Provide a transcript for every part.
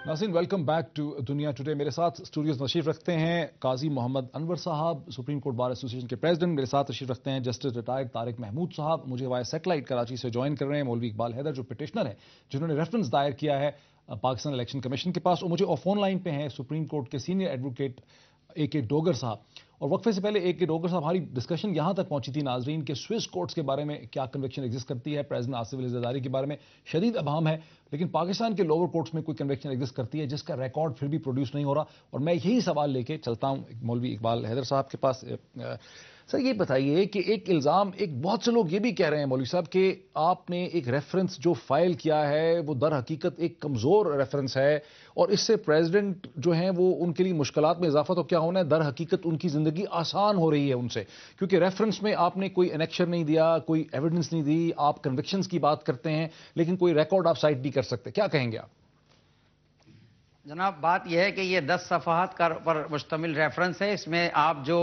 नाज़रीन welcome back to दुनिया today. मेरे साथ स्टूडियोज तशरीफ रखते हैं काजी मोहम्मद अनवर साहब, सुप्रीम कोर्ट बार एसोसिएशन के प्रेसिडेंट। मेरे साथ तशरीफ रखते हैं जस्टिस रिटायर्ड तारिक महमूद साहब। मुझे वाया सेटेलाइट कराची से ज्वाइन कर रहे हैं मौलवी इकबाल हैदर, जो पिटिशनर है, जिन्होंने रेफरेंस दायर किया है पाकिस्तान इलेक्शन कमीशन के पास। और मुझे फोन लाइन पे हैं सुप्रीम कोर्ट के सीनियर एडवोकेट AK डोगर साहब। और वक्फे से पहले AK डोगर साहब, हमारी डिस्कशन यहां तक पहुंची थी नाजरीन के स्विस कोर्ट्स के बारे में क्या कन्विक्शन एग्जिस्ट करती है, प्रेसिडेंट आसिफ अली जरदारी के बारे में शदीद अभाम है, लेकिन पाकिस्तान के लोअर कोर्ट्स में कोई कन्विक्शन एग्जिस्ट करती है जिसका रिकॉर्ड फिर भी प्रोड्यूस नहीं हो रहा। और मैं यही सवाल लेके चलता हूं मौलवी इकबाल हैदर साहब के पास। सर ये बताइए कि एक इल्ज़ाम, एक बहुत से लोग ये भी कह रहे हैं मौलवी साहब कि आपने एक रेफरेंस जो फाइल किया है वो दर हकीकत एक कमज़ोर रेफरेंस है और इससे प्रेसिडेंट जो हैं वो उनके लिए मुश्किलात में इजाफा तो क्या होना है, दर हकीकत उनकी ज़िंदगी आसान हो रही है उनसे, क्योंकि रेफरेंस में आपने कोई एनेक्शर नहीं दिया, कोई एविडेंस नहीं दी, आप कन्विक्शंस की बात करते हैं लेकिन कोई रिकॉर्ड आप साइट नहीं कर सकते। क्या कहेंगे आप? जनाब, बात यह है कि ये 10 सफ़हात पर मुश्तमिल रेफरेंस है। इसमें आप जो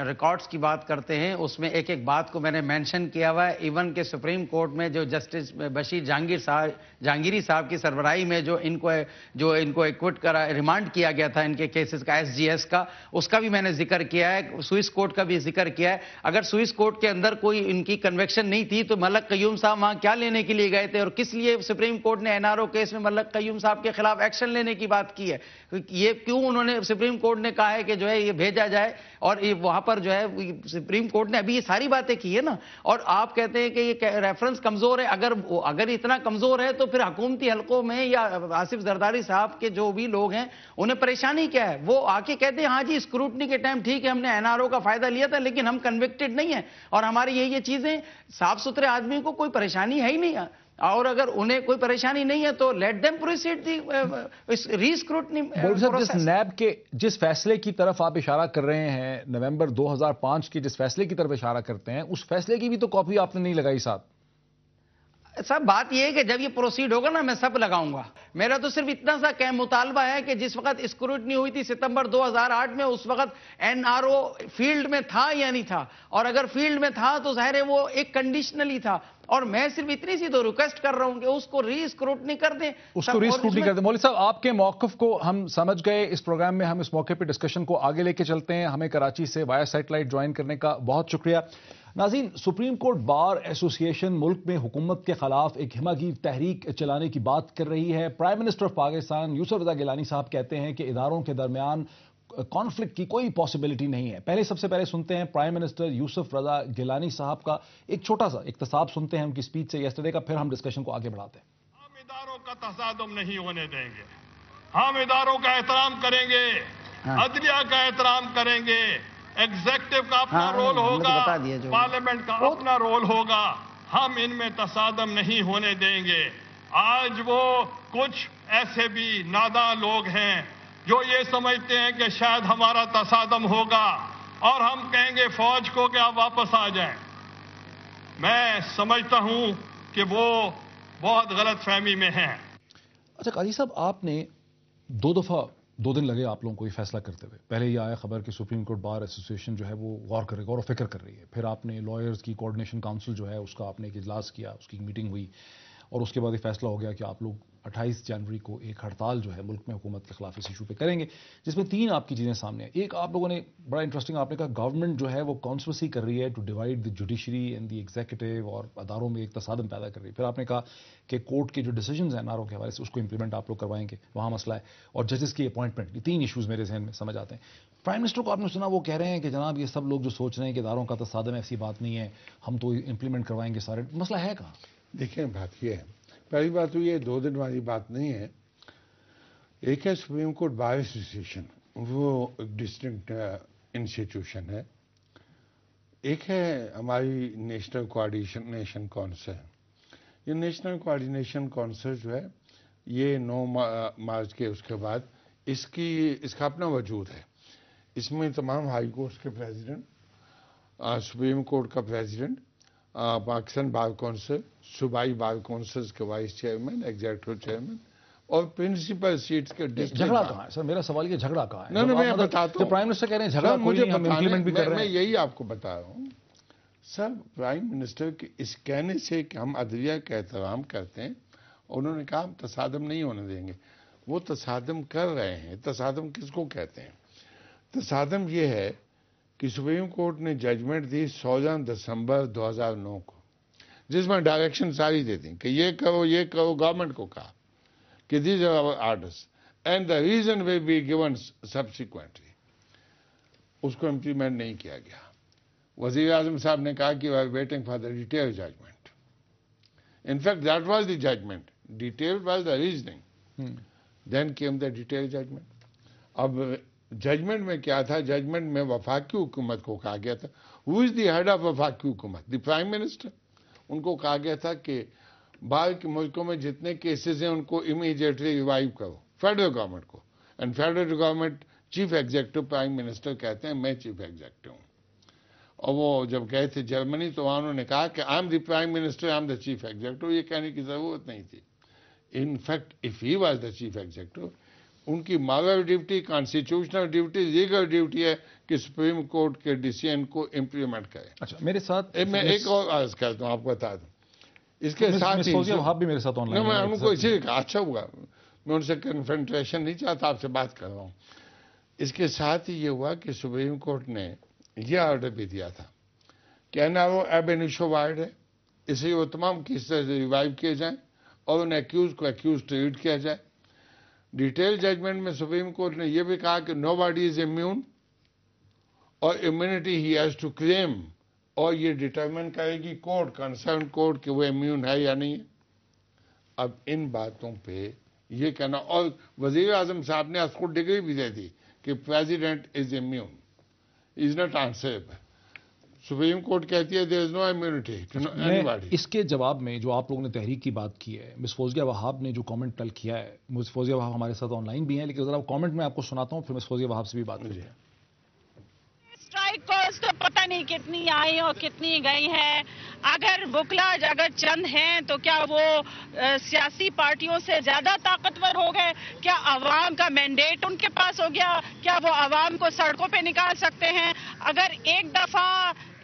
रिकॉर्ड्स की बात करते हैं उसमें एक एक बात को मैंने मेंशन किया हुआ है। इवन के सुप्रीम कोर्ट में जो जस्टिस बशीर जहांगीरी साहब की सरबराही में जो इनको एक्विट करा, रिमांड किया गया था इनके केसेस का, SGS का, उसका भी मैंने जिक्र किया है। स्विस कोर्ट का भी जिक्र किया है। अगर स्विस कोर्ट के अंदर कोई इनकी कन्विक्शन नहीं थी तो मलक कयूम साहब वहां क्या लेने के लिए गए थे और किस लिए सुप्रीम कोर्ट ने NRO केस में मलक कयूम साहब के खिलाफ एक्शन लेने की बात की है? ये क्यों उन्होंने, सुप्रीम कोर्ट ने कहा है कि जो है ये भेजा जाए और ये वहां पर जो है सुप्रीम कोर्ट ने अभी ये सारी बातें की है ना। और आप कहते हैं कि ये रेफरेंस कमजोर है। अगर इतना कमजोर है तो फिर हुकूमती हलकों में या आसिफ जरदारी साहब के जो भी लोग हैं उन्हें परेशानी क्या है? वो आके कहते हैं हाँ जी स्क्रूटनी के टाइम ठीक है हमने NRO का फायदा लिया था लेकिन हम कन्विक्टेड नहीं है और हमारी ये चीजें, साफ सुथरे आदमी को कोई परेशानी है ही नहीं है। और अगर उन्हें कोई परेशानी नहीं है तो लेट देम प्रोसीड दी रीस्क्रूटनी प्रोसेस। जिस नैब के जिस फैसले की तरफ आप इशारा कर रहे हैं, नवंबर 2005 के जिस फैसले की तरफ इशारा करते हैं, उस फैसले की भी तो कॉपी आपने नहीं लगाई साहब। सब बात यह है कि जब ये प्रोसीड होगा ना मैं सब लगाऊंगा। मेरा तो सिर्फ इतना सा मुतालबा है कि जिस वक्त स्क्रूटनी हुई थी सितंबर 2008 में, उस वक्त NRO फील्ड में था या नहीं था? और अगर फील्ड में था तो जाहिर है वो एक कंडीशनली था। और मैं सिर्फ इतनी सी तो रिक्वेस्ट कर रहा हूं कि उसको रीस्क्रूटनी कर दें, उसको रीस्क्रूटनी कर दें। मौलवी साहब, आपके मौक़िफ़ को हम समझ गए। इस प्रोग्राम में हम इस मौके पर डिस्कशन को आगे लेके चलते हैं। हमें कराची से वाया सैटेलाइट ज्वाइन करने का बहुत शुक्रिया। नाज़रीन, सुप्रीम कोर्ट बार एसोसिएशन मुल्क में हुकूमत के खिलाफ एक हिमागीर तहरीक चलाने की बात कर रही है। Prime minister of Pakistan Yusuf Raza Gilani sahab कहते हैं कि इदारों के दरमियान कॉन्फ्लिक्ट की कोई पॉसिबिलिटी नहीं है। सबसे पहले सुनते हैं प्राइम मिनिस्टर यूसुफ रज़ा गिलानी साहब का एक छोटा सा इख्तिसाब सुनते हैं उनकी स्पीच से यस्टरडे का, फिर हम डिस्कशन को आगे बढ़ाते हैं। हम इदारों का तसादुम नहीं होने देंगे, हम इदारों का एहतराम करेंगे, अदलिया का एहतराम करेंगे, एग्जीक्यूटिव का अपना रोल होगा, पार्लियामेंट का अपना रोल होगा, हम इनमें तसादम नहीं होने देंगे। आज वो कुछ ऐसे भी नादान लोग हैं जो ये समझते हैं कि शायद हमारा तसादम होगा और हम कहेंगे फौज को कि आप वापस आ जाएं। मैं समझता हूं कि वो बहुत गलत फहमी में हैं। अच्छा काजी साहब, आपने दो दिन लगे आप लोगों को ये फैसला करते हुए। पहले ये आया खबर कि सुप्रीम कोर्ट बार एसोसिएशन जो है वो गौर और फिक्र कर रही है। फिर आपने लॉयर्स की कोऑर्डिनेशन काउंसिल जो है उसका आपने एक इजलास किया, उसकी मीटिंग हुई और उसके बाद ये फैसला हो गया कि आप लोग 28 जनवरी को एक हड़ताल जो है मुल्क में हुकूमत के खिलाफ इस इशू पे करेंगे, जिसमें 3 आपकी चीज़ें सामने हैं। एक, आप लोगों ने बड़ा इंटरेस्टिंग आपने कहा गवर्नमेंट जो है वो कॉन्स्पिरेसी कर रही है to divide the judiciary and the executive और अदारों में एक तसादम पैदा कर रही है। फिर आपने कहा कि कोर्ट के जो डिसीजंस हैं NRO के हवाले से उसको इंप्लीमेंट आप लोग करवाएंगे, वहाँ मसला है, और जजेस की अपॉइंटमेंट। ये 3 इशूज़ मेरे जहन में समझ आते हैं। प्राइम मिनिस्टर को आपने सुना वो कह रहे हैं कि जनाब ये सब लोग जो सोच रहे हैं कि इदारों का तसादम ऐसी बात नहीं है, हम तो इंप्लीमेंट करवाएंगे सारे। मसला है कहाँ? देखिए, बात ये है, पहली बात तो ये 2 दिन वाली बात नहीं है। एक है सुप्रीम कोर्ट बार एसोसिएशन, वो डिस्टिंक्ट इंस्टीट्यूशन है। एक है हमारी नेशनल कोऑर्डिनेशन काउंसिल। ये नेशनल कोऑर्डिनेशन काउंसिल जो है ये 9 मार्च के उसके बाद इसका अपना वजूद है। इसमें तमाम हाई कोर्ट्स के प्रेसिडेंट, सुप्रीम कोर्ट का प्रेसिडेंट, पाकिस्तान बार काउंसिल, सूबाई बार काउंसिल्स के वाइस चेयरमैन, एग्जीक्यूटिव चेयरमैन और प्रिंसिपल सीट्स के डिस्ट्रिक्ट। झगड़ा कहाँ है सर? मेरा सवाल ये झगड़ा कहाँ है? नहीं, मैं बताता हूँ। प्राइम मिनिस्टर कह रहे हैं झगड़ा कोई नहीं, हम इंप्लीमेंट भी कर रहे हैं। मैं यही आपको बता रहा हूँ सर। प्राइम मिनिस्टर के इस कहने से कि हम अदलिया का एहतराम करते हैं, उन्होंने कहा हम तसादम नहीं होने देंगे। وہ تصادم کر رہے ہیں. تصادم کس کو کہتے ہیں؟ تصادم یہ ہے کہ سپریم کورٹ نے ججمنٹ دی 16 دسمبر 2009 کو، جس میں ڈائریکشن ساری دے دیں کہ یہ کرو یہ کرو. گورنمنٹ کو کہا کہ these are our orders and the reason will be given subsequently. اس کو امپلیمنٹ نہیں کیا گیا. وزیر اعظم صاحب نے کہا کہ we are waiting for the detail judgment. In fact that was the judgment. Detail was the reasoning. Then came the detail judgment. اب ججمنٹ میں کیا تھا؟ ججمنٹ میں وفاقی حکومت کو کہا گیا تھا ہو از دی ہیڈ آف وفاقی حکومت؟ دی پرائم منسٹر. ان کو کہا گیا تھا کہ باہر کے ملکوں میں جتنے کیسز ہیں ان کو امیڈیٹلی ریوائیو کرو فیڈرل گورنمنٹ کو. And federal government chief executive prime minister کہتے ہیں، میں چیف ایگزیکٹو ہوں. اور وہ جب گئے تھے جرمنی تو وہاں انہوں نے کہا کہ I am the prime minister, I am the chief executive. یہ کہنے کی ضرورت نہیں تھی. In fact if he was the chief executive, ان کی moral duty, constitutional duty, legal duty ہے کہ سپریم کورٹ کے ڈیسیژن کو امپلیمنٹ کرے. اچھا میرے ساتھ میں ایک اور عرض کرتا ہوں، آپ کو بتا دوں. اس کے ساتھ وہاب بھی میرے ساتھ آن لائن. میں ان کو اسی لیے کہا اچھا ہوا، میں ان سے کنفرنٹریشن نہیں چاہتا، آپ سے بات کر رہا ہوں. اس کے ساتھ ہی یہ ہوا کہ سپریم کورٹ نے یہ آرڈر بھی دیا تھا کہ این آر او ایب انیشو وائرڈ ہے، اس لیے وہ تمام کیسز ریوائیو کیے جائیں اور ان ایکیوز کو ایکیوز ٹریٹ کیا جائے. ڈیٹیل ججمنٹ میں سپریم کورٹ نے یہ بھی کہا کہ نو باڈی از امیون اور immunity he has to claim, اور یہ ڈٹرمن کرے گی کورٹ، کنسرن کورٹ، کہ وہ امیون ہے یا نہیں ہے. اب ان باتوں پہ یہ کہنا، اور وزیر اعظم صاحب نے اس کو ڈگری بھی دے دی کہ president is immune, is not answerable. Supreme court کہتی ہے دیر از نو امیونٹی ٹو اینی باڈی. اس کے جواب میں جو آپ لوگوں نے تحریک کی بات کی ہے، مس فوزیہ وہاب نے جو کامنٹ کل کیا ہے، مس فوزیہ وہاب ہمارے ساتھ آن لائن بھی ہیں، لیکن ذرا کامنٹ میں آپ کو سناتا ہوں پھر مس فوزیہ وہاب سے بھی بات کریں. اسٹرائک کالز تو پتہ نہیں کتنی آئی اور کتنی گئی ہیں. اگر وکلا اگر چند ہیں تو کیا وہ سیاسی پارٹیوں سے زیادہ طاقتور ہو گئے؟ کیا عوام کا مینڈیٹ ان کے پاس ہو گیا؟ کیا وہ عوام کو سڑکوں پہ نکال سکتے ہیں؟ اگر ایک دفعہ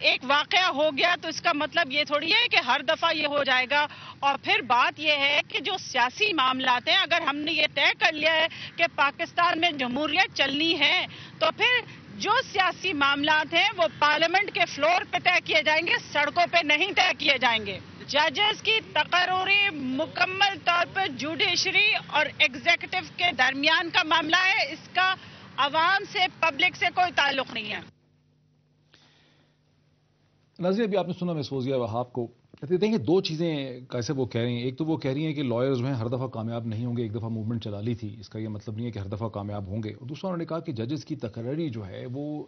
ایک واقعہ ہو گیا تو اس کا مطلب یہ تھوڑی ہے کہ ہر دفعہ یہ ہو جائے گا. اور پھر بات یہ ہے کہ جو سیاسی معاملات ہیں، اگر ہم نے یہ طے کر لیا ہے کہ پاکستان میں جمہوریت چلنی ہے تو پھر جو سیاسی معاملات ہیں وہ پارلیمنٹ کے فلور پہ طے کیے جائیں گے، سڑکوں پہ نہیں طے کیے جائیں گے. ججز کی تقرری مکمل طور پر جوڈیشری اور ایگزیکٹو کے درمیان کا معاملہ ہے. اس کا عوام سے، پبلک سے کوئی تعلق نہیں ہے. ناظرین ابھی آپ نے سنا مس فوزیہ وہاب کو. دیکھیں دو چیزیں کیسے وہ کہہ رہی ہیں. ایک تو وہ کہہ رہی ہیں کہ لائرز جو ہیں ہر دفعہ کامیاب نہیں ہوں گے، ایک دفعہ موومنٹ چلا لی تھی، اس کا یہ مطلب نہیں ہے کہ ہر دفعہ کامیاب ہوں گے. اور دوسرا انہوں نے کہا کہ ججز کی تقرری جو ہے وہ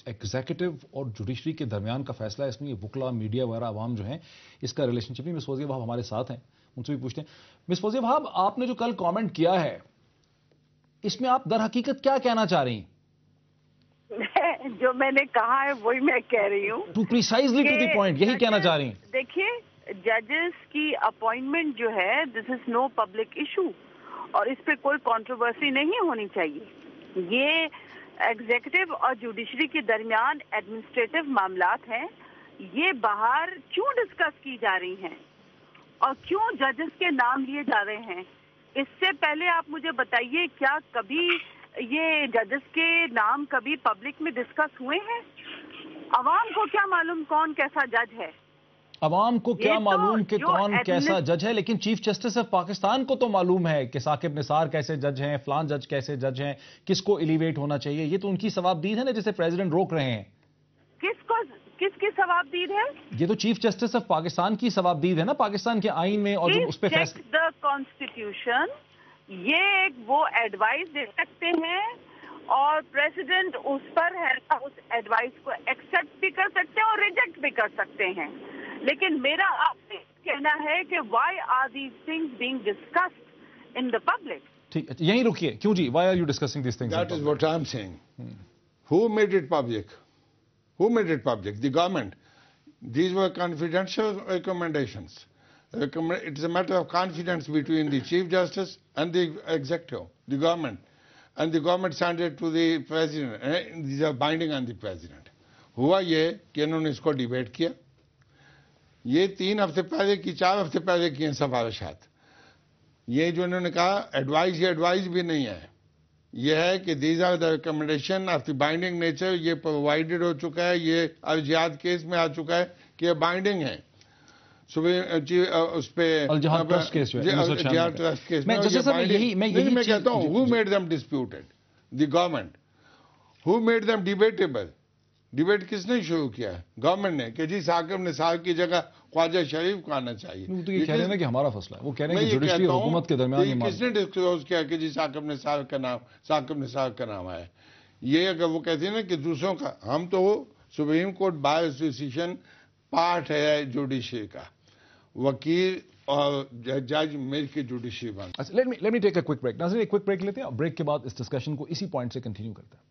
ایگزیکٹو اور جوڈیشری کے درمیان کا فیصلہ ہے، اس میں یہ وکلا، میڈیا وغیرہ عوام جو ہیں اس کا ریلیشن شپ نہیں. مس فوزیہ وہاب ہمارے ساتھ ہیں، ان سے بھی پوچھتے ہیں. مس فوزیہ وہاب، آپ نے جو کل کامنٹ کیا ہے اس میں آپ در حقیقت کیا کہنا چاہ رہی ہیں؟ جو میں نے کہا ہے وہی میں کہہ رہی ہوں، to precisely to the point, یہی کہنا چاہ رہی ہیں. دیکھیے ججز کی اپوائنٹمنٹ جو ہے دس از نو پبلک ایشو، اور اس پہ کوئی کنٹروورسی نہیں ہونی چاہیے. یہ ایگزیکٹو اور جوڈیشری کے درمیان ایڈمنسٹریٹو معاملات ہیں. یہ باہر کیوں ڈسکس کی جا رہی ہیں اور کیوں ججز کے نام لیے جا رہے ہیں؟ اس سے پہلے آپ مجھے بتائیے کیا کبھی یہ ججز کے نام کبھی پبلک میں ڈسکس ہوئے ہیں؟ عوام کو کیا معلوم کون کیسا جج ہے؟ عوام کو کیا معلوم کہ کون کیسا جج ہے؟ لیکن چیف جسٹس آف پاکستان کو تو معلوم ہے کہ ثاقب نثار کیسے جج ہیں، فلان جج کیسے جج ہیں، کس کو ایلیویٹ ہونا چاہیے. یہ تو ان کی ثوابدید ہے نا جسے پریزیڈنٹ روک رہے ہیں. کس کی ثوابدید ہے؟ یہ تو چیف جسٹس آف پاکستان کی ثوابدید ہے نا، پاکستان کے آئین میں. اور اس پہ فیصلہ دا کانسٹیٹیوشن، یہ ایک وہ ایڈوائز دے سکتے ہیں اور پریزیڈنٹ اس پر ہے، اس ایڈوائز کو ایکسپٹ بھی کر سکتے ہیں اور ریجیکٹ بھی کر سکتے ہیں. لیکن میرا آپ سے کہنا ہے کہ why are these things being discussed in the public? ٹھیک ہے یہیں رکیے. کیوں جی؟ Why are you discussing these things? That is what I am seeing. Who made it public? Who made it public? The government. These were confidential recommendations. It is a matter of confidence between the Chief Justice and the executive, the government. And the government sent it to the President. These are binding on the President. ہوا یہ کہ انہوں نے اس کو debate کیا. یہ 3 ہفتے پہلے کی 4 ہفتے پہلے کی ہیں سفارشات. یہ جو انہوں نے کہا ایڈوائز، یہ ایڈوائز بھی نہیں ہے، یہ ہے کہ these are the recommendation of the binding nature, یہ پرووائڈڈ ہو چکا ہے، یہ الجہاد کیس میں آ چکا ہے کہ یہ بائنڈنگ ہے. اس پہ الجہاد ٹرسٹ کیس میں میں کہتا ہوں who made them disputed? The government. Who made them debatable? Debate کس نے شروع کیا ہے؟ گورنمنٹ نے، کہ جی ثاقب نثار کی جگہ خواجہ شریف کو آنا چاہیے. تو یہ کہہ رہے ہیں کہ ہمارا فیصلہ ہے، وہ کہہ رہے ہیں کہ جوڈیشری اور حکومت کے درمیان یہ کس نے ڈسکلوز کیا کہ جی ثاقب نثار کا نام آیا؟ یہ اگر وہ کہتے ہیں نا کہ دوسروں کا، ہم تو supreme court bar association part ہے جوڈیشری کا، وکیل اور جج مل کے جوڈیشری بن. Let me take a quick break. ناظرین ایک کوئک بریک لیتے ہیں اور بریک کے بعد اس ڈسکشن کو اسی پوائنٹ سے کنٹینیو کرتے ہیں.